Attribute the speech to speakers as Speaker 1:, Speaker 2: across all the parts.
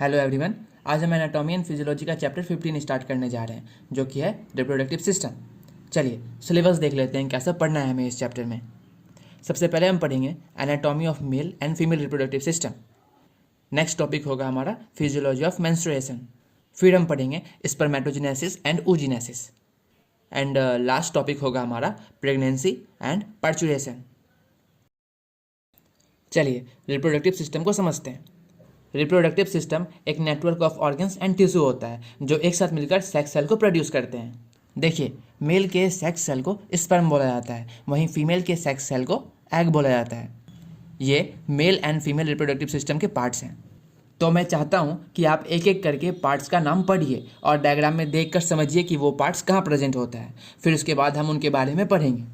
Speaker 1: Hello everyone. आज हम anatomy and physiology का चैप्टर 15 स्टार्ट करने जा रहे हैं, जो कि है रिप्रोडक्टिव सिस्टम। चलिए सिलेबस देख लेते हैं कैसा पढ़ना है हमें इस चैप्टर में। सबसे पहले हम पढ़ेंगे anatomy of male and female reproductive system. Next topic होगा हमारा फिजियोलॉजी ऑफ मेंस्ट्रुएशन। फिर हम पढ़ेंगे spermatogenesis and oogenesis। And last topic होगा हमारा प्रेगनेंसी एंड पार्चुरेशन। चलिए रिप्रोडक्टिव सिस्टम को समझते हैं। रिप्रोडक्टिव सिस्टम एक network of organs and tissue होता है जो एक साथ मिलकर सेक्स सेल को प्रोड्यूस करते हैं। देखिए, मेल के सेक्स सेल को स्पर्म बोला जाता है, वहीं फीमेल के सेक्स सेल को एग बोला जाता है। ये male and female reproductive system के पार्ट्स हैं। तो मैं चाहता हूँ कि आप एक एक करके पार्ट्स का नाम पढ़िए और डायग्राम में देखकर समझिए कि वो पार्ट्स कहाँ प्रेजेंट होता है। फिर उसके बाद हम उनके बारे में पढ़ेंगे।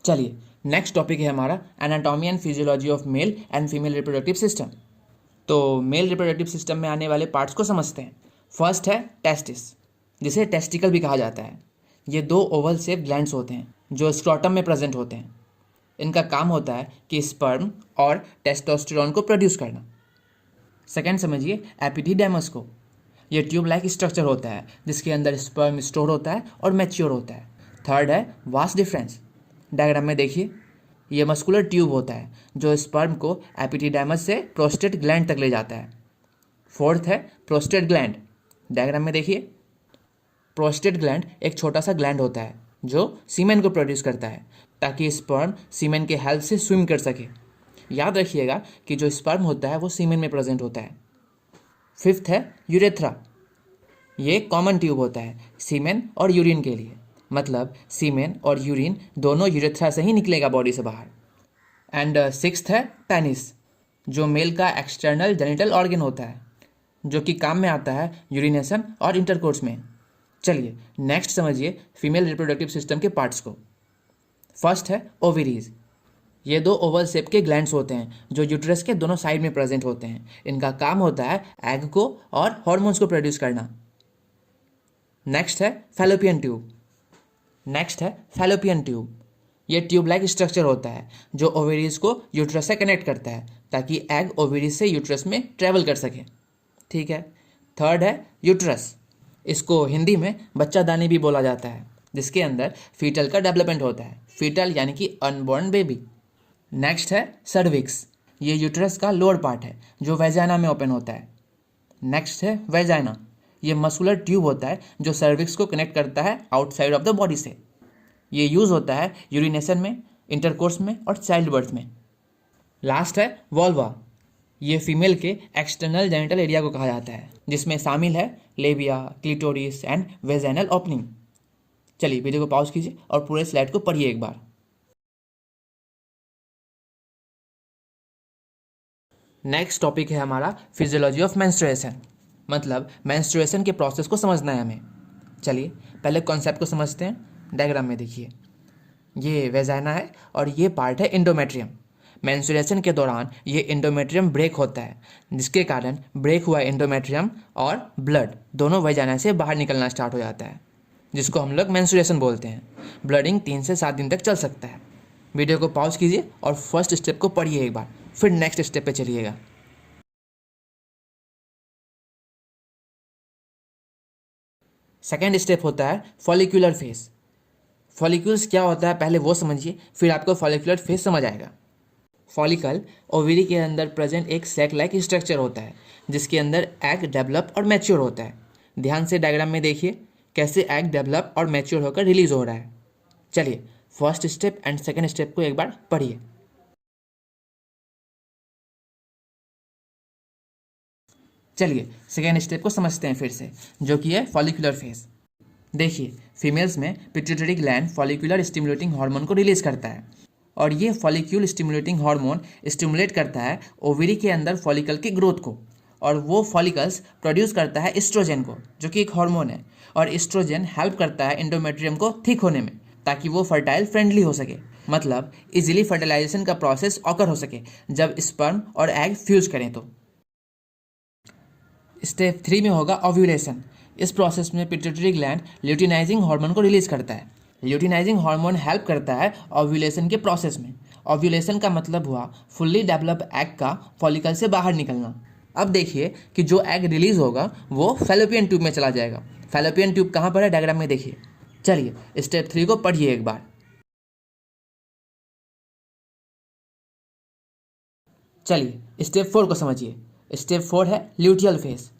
Speaker 1: चलिए नेक्स्ट टॉपिक है हमारा anatomy and physiology of male and female reproductive system. तो मेल रिप्रोडक्टिव सिस्टम में आने वाले पार्ट्स को समझते हैं। फर्स्ट है टेस्टिस, जिसे टेस्टिकल भी कहा जाता है। ये दो ओवल शेप ग्लैंड्स होते हैं जो स्क्रोटम में प्रेजेंट होते हैं। इनका काम होता है कि स्पर्म और टेस्टोस्टेरोन को प्रोड्यूस करना। सेकेंड समझिए एपिडिडैमस को। ये ट्यूब लाइक स्ट्रक्चर होता है जिसके अंदर स्पर्म स्टोर होता है और मैच्योर होता है। थर्ड है वास डिफरेंस। डायग्राम में देखिए, ये मस्कुलर ट्यूब होता है जो स्पर्म को एपिडिडैमस से प्रोस्टेट ग्लैंड तक ले जाता है। फोर्थ है प्रोस्टेट ग्लैंड। डायग्राम में देखिए, प्रोस्टेट ग्लैंड एक छोटा सा ग्लैंड होता है जो सीमेन को प्रोड्यूस करता है ताकि स्पर्म सीमेन के हेल्प से स्विम कर सके। याद रखिएगा कि जो स्पर्म होता है वो सीमेन में प्रेजेंट होता है। फिफ्थ है यूरेथ्रा। ये कॉमन ट्यूब होता है सीमेन और यूरिन के लिए, मतलब सीमेन और यूरिन दोनों यूरेथ्रा से ही निकलेगा बॉडी से बाहर। एंड सिक्स्थ है पेनिस, जो मेल का एक्सटर्नल जेनिटल ऑर्गन होता है जो कि काम में आता है यूरिनेशन और इंटरकोर्स में। चलिए नेक्स्ट समझिए फीमेल रिप्रोडक्टिव सिस्टम के पार्ट्स को। फर्स्ट है ओवरीज। ये दो ओवल शेप के ग्लैंड्स होते हैं जो यूट्रस के दोनों साइड में प्रेजेंट होते हैं। इनका काम होता है एग को और हॉर्मोन्स को प्रोड्यूस करना। नेक्स्ट है फैलोपियन ट्यूब। ये ट्यूब लाइक स्ट्रक्चर होता है जो ओवेरीज को यूट्रस से कनेक्ट करता है ताकि एग ओवेरीज से यूट्रस में ट्रेवल कर सके। ठीक है। थर्ड है यूट्रस। इसको हिंदी में बच्चादानी भी बोला जाता है, जिसके अंदर फीटल का डेवलपमेंट होता है। फीटल यानी कि अनबॉर्न बेबी। नेक्स्ट है सर्विक्स। ये यूट्रस का लोअर पार्ट है जो वेजाइना में ओपन होता है। नेक्स्ट है वेजाइना। ये मस्कुलर ट्यूब होता है जो सर्विक्स को कनेक्ट करता है आउटसाइड ऑफ द बॉडी से। ये यूज़ होता है यूरिनेशन में, इंटरकोर्स में और चाइल्ड बर्थ में। लास्ट है वॉल्वा। ये फीमेल के एक्सटर्नल जेनिटल एरिया को कहा जाता है, जिसमें शामिल है लेबिया, क्लिटोरिस एंड वेजाइनल ओपनिंग। चलिए वीडियो को पॉज कीजिए और पूरे स्लाइड को पढ़िए एक बार। नेक्स्ट टॉपिक है हमारा फिजियोलॉजी ऑफ मेंस्ट्रुएशन, मतलब मेंस्ट्रुएशन के प्रोसेस को समझना है हमें। चलिए पहले कॉन्सेप्ट को समझते हैं। डायग्राम में देखिए, ये वेजाइना है और ये पार्ट है इंडोमेट्रियम। मेंस्ट्रुएशन के दौरान ये इंडोमेट्रियम ब्रेक होता है, जिसके कारण ब्रेक हुआ इंडोमेट्रियम और ब्लड दोनों वेजाइना से बाहर निकलना स्टार्ट हो जाता है, जिसको हम लोग मेंस्ट्रुएशन बोलते हैं। ब्लडिंग 3 से 7 दिन तक चल सकता है। वीडियो को पॉज कीजिए और फर्स्ट स्टेप को पढ़िए एक बार, फिर नेक्स्ट स्टेप पे चलिएगा। सेकेंड स्टेप होता है फॉलिक्यूलर फेज। फॉलिक्यूल्स क्या होता है पहले वो समझिए, फिर आपको फॉलिक्यूलर फेज समझ आएगा। फॉलिकल ओवरी के अंदर प्रेजेंट एक सैक लाइक स्ट्रक्चर होता है जिसके अंदर एग डेवलप और मैच्योर होता है। ध्यान से डायग्राम में देखिए कैसे एग डेवलप और मैच्योर होकर रिलीज हो रहा है। चलिए first step and second step को एक बार पढ़िए। चलिए सेकेंड स्टेप को समझते हैं फिर से, जो कि है फॉलिकुलर फेज। देखिए, फीमेल्स में pituitary gland follicular stimulating hormone को रिलीज करता है और ये फॉलिक्यूल स्टिमुलेटिंग हार्मोन स्टिमुलेट करता है ओवरी के अंदर फॉलिकल की ग्रोथ को, और वो फॉलिकल्स प्रोड्यूस करता है एस्ट्रोजन को, जो कि एक हार्मोन है। और एस्ट्रोजन हेल्प करता है इंडोमेट्रियम को थिक होने में ताकि वो फर्टाइल फ्रेंडली हो सके, मतलब इजीली फर्टिलाइजेशन का प्रोसेस ऑकर हो सके जब स्पर्म और एग फ्यूज करें। तो स्टेप 3 में होगा ओव्यूलेशन। इस प्रोसेस में पिट्यूटरी ग्लैंड ल्यूटिनाइजिंग हार्मोन को रिलीज करता है। ल्यूटिनाइजिंग हार्मोन हेल्प करता है ओव्यूलेशन के प्रोसेस में, ओव्यूलेशन का मतलब हुआ फुल्ली डेवलप एग का फॉलिकल से बाहर निकलना। अब देखिए कि जो एग रिलीज होगा वो फैलोपियन ट्यूब में चला जाएगा। फैलोपियन ट्यूब कहाँ पर है, डायग्राम में देखिए। चलिए स्टेप 3 को पढ़िए एक बार। चलिए स्टेप 4 को समझिए। स्टेप 4 है ल्यूटियल फेज।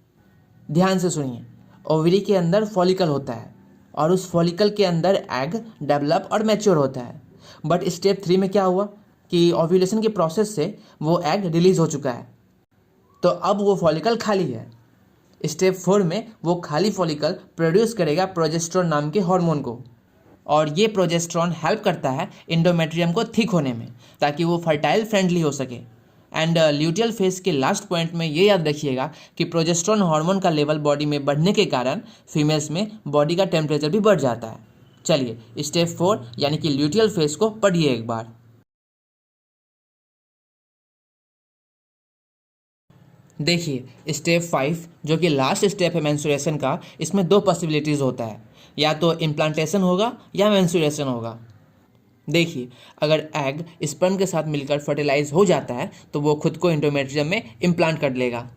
Speaker 1: ध्यान से सुनिए। ओवरी के अंदर फॉलिकल होता है और उस फॉलिकल के अंदर एग डेवलप और मैच्योर होता है। बट स्टेप 3 में क्या हुआ कि ओव्यूलेशन के प्रोसेस से वो एग रिलीज हो चुका है, तो अब वो फॉलिकल खाली है। स्टेप 4 में वो खाली फॉलिकल प्रोड्यूस करेगा प्रोजेस्टेरोन नाम के हार्मोन को, और ये प्रोजेस्टेरोन हेल्प करता है इंडोमेट्रियम को थिक होने में, ताकि वो फर्टाइल फ्रेंडली हो सके। एंड ल्यूटियल फेज के लास्ट पॉइंट में ये याद रखिएगा कि प्रोजेस्टेरोन हार्मोन का लेवल बॉडी में बढ़ने के कारण फीमेल्स में बॉडी का टेम्परेचर भी बढ़ जाता है। चलिए स्टेप 4 यानी कि ल्यूटियल फेज को पढ़िए एक बार। देखिए स्टेप 5 जो कि लास्ट स्टेप है मेंस्ट्रुएशन का, इसमें दो पॉसिबिलिटीज़ होता है, या तो इम्प्लांटेशन होगा या मेंस्ट्रुएशन होगा। देखिए अगर एग स्पर्म के साथ मिलकर फर्टिलाइज हो जाता है तो वो खुद को इंडोमेट्रियम में इम्प्लांट कर लेगा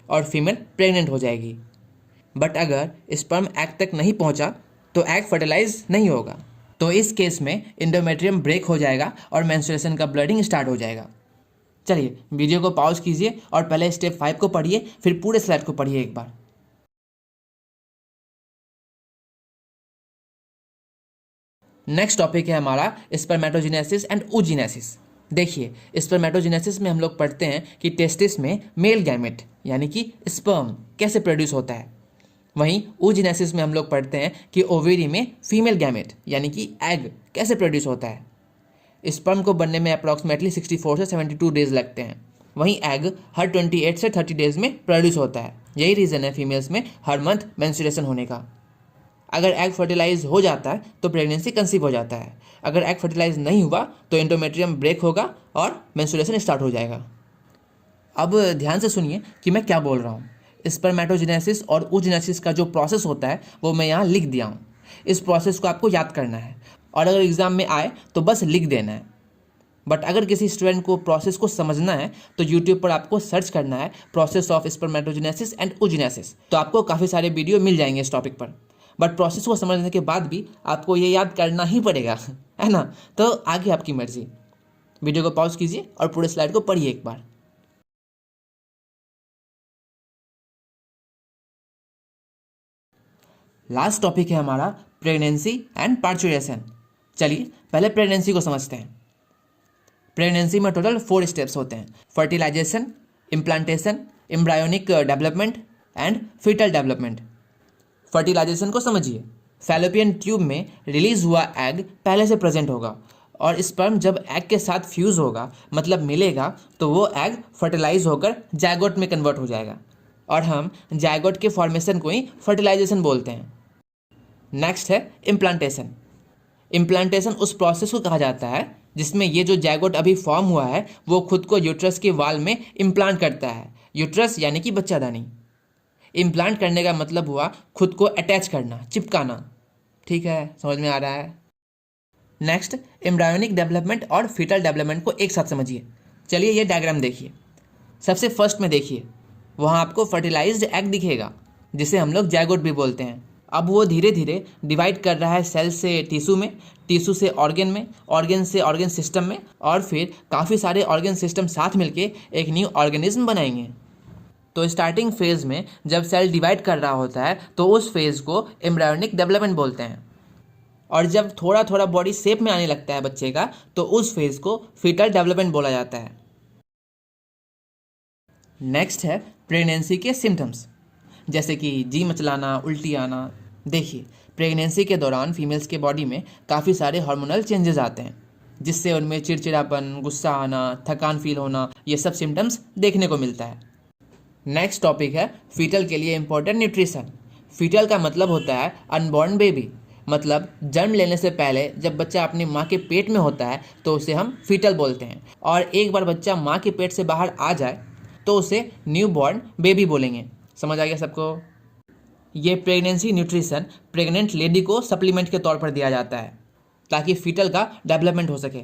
Speaker 1: और फीमेल प्रेग्नेंट हो जाएगी। बट अगर स्पर्म एग तक नहीं पहुंचा तो एग फर्टिलाइज नहीं होगा, तो इस केस में इंडोमेट्रियम ब्रेक हो जाएगा और मेंस्ट्रुएशन का ब्लडिंग स्टार्ट हो जाएगा। चलिए वीडियो को पॉज कीजिए और पहले स्टेप 5 को पढ़िए, फिर पूरे स्लाइड को पढ़िए एक बार। नेक्स्ट टॉपिक है हमारा स्पर्मेटोजेनेसिस एंड oogenesis। देखिए स्पर्मेटोजेनेसिस में हम लोग पढ़ते हैं कि टेस्टिस में मेल गैमेट यानी कि स्पर्म कैसे प्रोड्यूस होता है। वहीं oogenesis में हम लोग पढ़ते हैं कि ओवेरी में फीमेल गैमेट यानी कि एग कैसे प्रोड्यूस होता है। स्पर्म को बनने में अप्रॉक्सीमेटली 64 से 72 डेज लगते हैं, वहीं एग हर 28 से 30 डेज में प्रोड्यूस होता है। यही रीज़न है फीमेल्स में हर मंथ मेंस्ट्रुएशन होने का। अगर एग फर्टिलाइज हो जाता है तो प्रेगनेंसी कंसीव हो जाता है। अगर एग फर्टिलाइज नहीं हुआ तो इंडोमेट्रियम ब्रेक होगा और मेंस्ट्रुएशन स्टार्ट हो जाएगा। अब ध्यान से सुनिए कि मैं क्या बोल रहा हूँ। स्पर्मेटोजेनेसिस और oogenesis का जो प्रोसेस होता है वो मैं यहाँ लिख दिया हूँ। इस प्रोसेस को आपको याद करना है और अगर एग्ज़ाम में आए तो बस लिख देना है। बट अगर किसी स्टूडेंट को प्रोसेस को समझना है तो यूट्यूब पर आपको सर्च करना है process of spermatogenesis and oogenesis, तो आपको काफ़ी सारे वीडियो मिल जाएंगे इस टॉपिक पर। बट प्रोसेस को समझने के बाद भी आपको ये याद करना ही पड़ेगा, है ना। तो आगे आपकी मर्जी। वीडियो को पॉज कीजिए और पूरे स्लाइड को पढ़िए एक बार। लास्ट टॉपिक है हमारा प्रेगनेंसी एंड पार्चुरेशन। चलिए पहले प्रेगनेंसी को समझते हैं। प्रेगनेंसी में टोटल 4 स्टेप्स होते हैं: fertilization, implantation, embryonic development and fetal development. Fertilization को समझिए। फैलोपियन ट्यूब में रिलीज हुआ एग पहले से प्रेजेंट होगा और स्पर्म जब एग के साथ फ्यूज होगा मतलब मिलेगा तो वो एग फर्टिलाइज होकर जायगोट में कन्वर्ट हो जाएगा और हम जायगोट के फॉर्मेशन को ही फर्टिलाइजेशन बोलते हैं। नेक्स्ट है इम्प्लांटेशन। इम्प्लांटेशन उस प्रोसेस को कहा जाता है जिसमें ये जो जायगोट अभी फॉर्म हुआ है वो खुद को यूट्रस के वाल में इम्प्लांट करता है। यूट्रस यानी कि बच्चादानी। इम्प्लांट करने का मतलब हुआ खुद को अटैच करना, चिपकाना। ठीक है, समझ में आ रहा है। नेक्स्ट एम्ब्रायोनिक डेवलपमेंट और फीटल डेवलपमेंट को एक साथ समझिए। चलिए ये डायग्राम देखिए। सबसे फर्स्ट में देखिए, वहाँ आपको फर्टिलाइज्ड एग दिखेगा जिसे हम लोग जायगोट भी बोलते हैं। अब वो धीरे धीरे डिवाइड कर रहा है सेल से टिश्यू में, टिश्यू से ऑर्गन में, ऑर्गन से ऑर्गन सिस्टम में, और फिर काफ़ी सारे ऑर्गन सिस्टम साथ मिलके एक न्यू ऑर्गेनिज्म बनाएंगे। तो स्टार्टिंग फेज़ में जब सेल डिवाइड कर रहा होता है तो उस फेज़ को एम्ब्रायोनिक डेवलपमेंट बोलते हैं, और जब थोड़ा थोड़ा बॉडी शेप में आने लगता है बच्चे का तो उस फेज़ को फीटल डेवलपमेंट बोला जाता है। नेक्स्ट है प्रेगनेंसी के सिम्टम्स, जैसे कि जी मचलाना, उल्टी आना। देखिए प्रेगनेंसी के दौरान फीमेल्स के बॉडी में काफ़ी सारे हार्मोनल चेंजेस आते हैं जिससे उनमें चिड़चिड़ापन, गुस्सा आना, थकान फील होना, ये सब सिम्टम्स देखने को मिलता है। नेक्स्ट टॉपिक है फीटल के लिए इम्पोर्टेंट न्यूट्रिशन। फीटल का मतलब होता है अनबॉर्न बेबी, मतलब जन्म लेने से पहले जब बच्चा अपनी माँ के पेट में होता है तो उसे हम फीटल बोलते हैं, और एक बार बच्चा माँ के पेट से बाहर आ जाए तो उसे न्यू बॉर्न बेबी बोलेंगे। समझ आ गया सबको। ये प्रेगनेंसी न्यूट्रिशन प्रेग्नेंट लेडी को सप्लीमेंट के तौर पर दिया जाता है ताकि फीटल का डेवलपमेंट हो सके।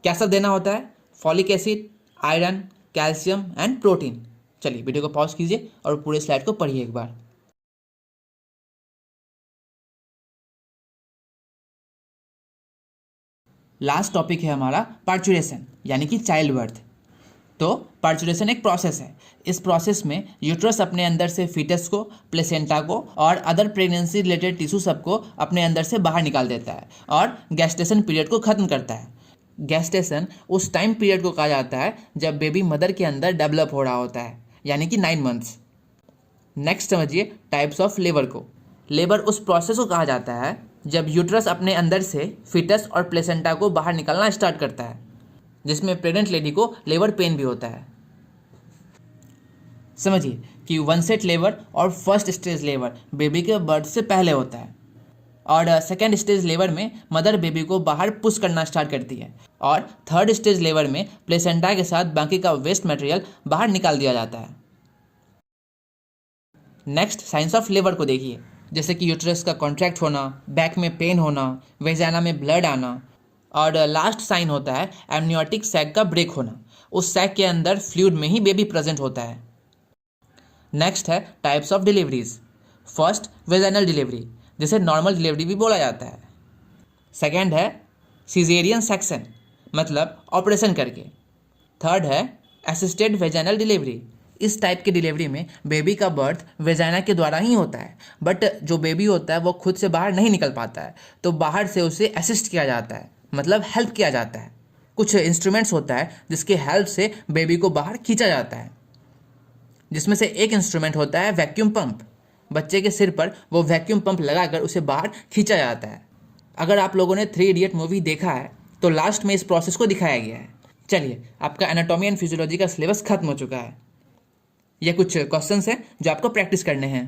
Speaker 1: क्या सब देना होता है? Folic acid, iron, calcium and protein. चलिए वीडियो को पॉज कीजिए और पूरे स्लाइड को पढ़िए एक बार। लास्ट टॉपिक है हमारा पार्चुरेशन यानी कि चाइल्ड बर्थ। तो पार्चुरेशन एक प्रोसेस है। इस प्रोसेस में यूट्रस अपने अंदर से फीटस को, प्लेसेंटा को और अदर प्रेगनेंसी रिलेटेड टिश्यू सबको अपने अंदर से बाहर निकाल देता है और गेस्टेशन पीरियड को ख़त्म करता है। गेस्टेशन उस टाइम पीरियड को कहा जाता है जब बेबी मदर के अंदर डेवलप हो रहा होता है, यानी कि 9 मंथ्स। नेक्स्ट समझिए टाइप्स ऑफ लेबर को। लेबर उस प्रोसेस को कहा जाता है जब यूट्रस अपने अंदर से फीटस और प्लेसेंटा को बाहर निकालना स्टार्ट करता है, जिसमें प्रेग्नेंट लेडी को लेबर पेन भी होता है। समझिए कि 1 सेट लेबर और फर्स्ट स्टेज लेबर बेबी के बर्थ से पहले होता है, और सेकेंड स्टेज लेबर में मदर बेबी को बाहर पुश करना स्टार्ट करती है, और थर्ड स्टेज लेबर में प्लेसेंटा के साथ बाकी का वेस्ट मटेरियल बाहर निकाल दिया जाता है। नेक्स्ट साइंस ऑफ लेबर को देखिए, जैसे कि यूट्रस का कॉन्ट्रैक्ट होना, बैक में पेन होना, वेजाना में ब्लड आना, और लास्ट साइन होता है एमनियोटिक सैक का ब्रेक होना। उस सैक के अंदर फ्लूइड में ही बेबी प्रेजेंट होता है। नेक्स्ट है types of deliveries. First vaginal delivery, जिसे नॉर्मल डिलीवरी भी बोला जाता है। सेकेंड है सीजेरियन सेक्शन, मतलब ऑपरेशन करके। थर्ड है असिस्टेड वेजाइनल डिलीवरी। इस टाइप की डिलीवरी में बेबी का बर्थ वेजाइना के द्वारा ही होता है, बट जो बेबी होता है वो खुद से बाहर नहीं निकल पाता है, तो बाहर से उसे असिस्ट किया जाता है, मतलब हेल्प किया जाता है। कुछ इंस्ट्रूमेंट्स होता है जिसके हेल्प से बेबी को बाहर खींचा जाता है, जिसमें से एक इंस्ट्रूमेंट होता है वैक्यूम पंप। बच्चे के सिर पर वो वैक्यूम पंप लगाकर उसे बाहर खींचा जाता है। अगर आप लोगों ने 3 इडियट मूवी देखा है तो लास्ट में इस प्रोसेस को दिखाया गया है। चलिए, आपका एनाटॉमी एंड फिजियोलॉजी का सिलेबस खत्म हो चुका है। ये कुछ क्वेश्चंस हैं जो आपको प्रैक्टिस करने हैं।